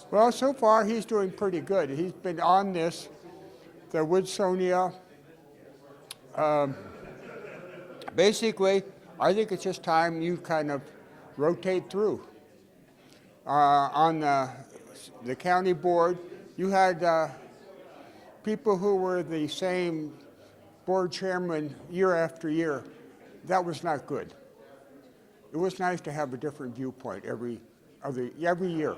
Well, so far he's doing pretty good. He's been on this, the Woodsonia. Basically, I think it's just time you kind of rotate through. On the county board, you had people who were the same board chairman year after year. That was not good. It was nice to have a different viewpoint every year.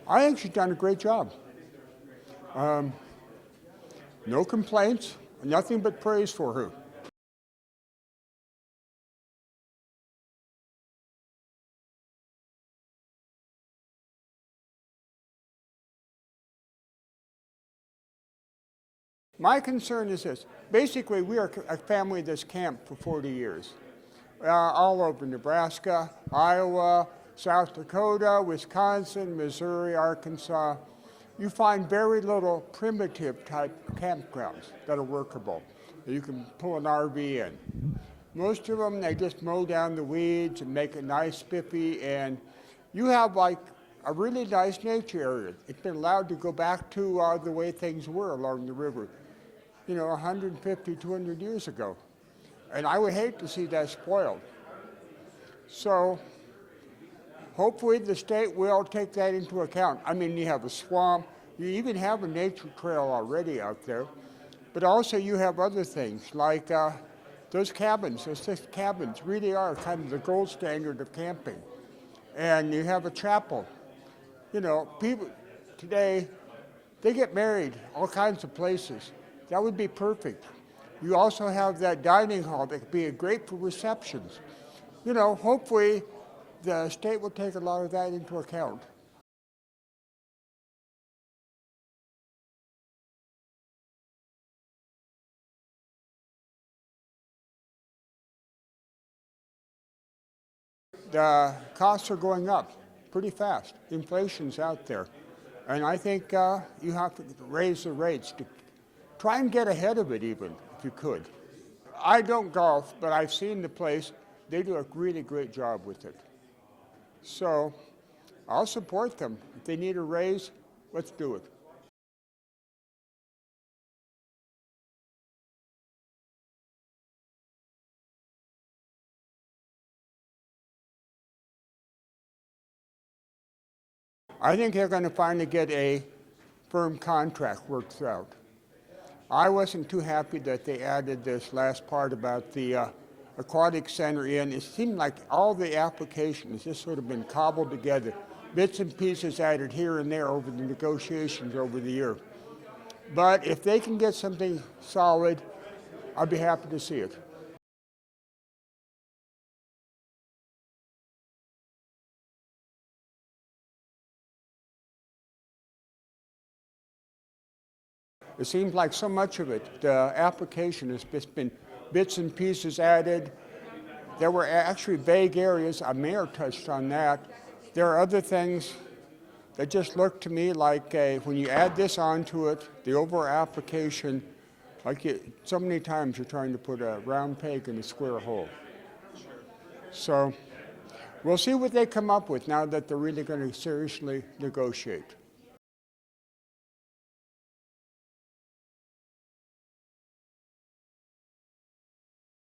I think she's done a great job. No complaints, nothing but praise for her. My concern is this. Basically, we are a family that's camped for 40 years. All over Nebraska, Iowa, South Dakota, Wisconsin, Missouri, Arkansas. You find very little primitive type campgrounds that are workable. You can pull an RV in. Most of them, they just mow down the weeds and make it nice, spiffy, and you have like a really nice nature area. It's been allowed to go back to the way things were along the river, 150, 200 years ago. And I would hate to see that spoiled. So hopefully the state will take that into account. I mean, you have a swamp, you even have a nature trail already out there, but also you have other things like those 6 cabins really are kind of the gold standard of camping. And you have a chapel. People today, they get married all kinds of places. That would be perfect. You also have that dining hall that could be great for receptions. Hopefully the state will take a lot of that into account. The costs are going up pretty fast. Inflation's out there. And I think you have to raise the rates to try and get ahead of it even, if you could. I don't golf, but I've seen the place. They do a really great job with it. So I'll support them. If they need a raise, let's do it. I think they're going to finally get a firm contract worked out. I wasn't too happy that they added this last part about the aquatic center in. It seemed like all the applications just sort of been cobbled together, bits and pieces added here and there over the negotiations over the year. But if they can get something solid, I'd be happy to see it. It seems like so much of it, the application has just been bits and pieces added. There were actually vague areas. Our mayor touched on that. There are other things that just look to me like when you add this onto it, the overall application, so many times you're trying to put a round peg in a square hole. So we'll see what they come up with now that they're really going to seriously negotiate.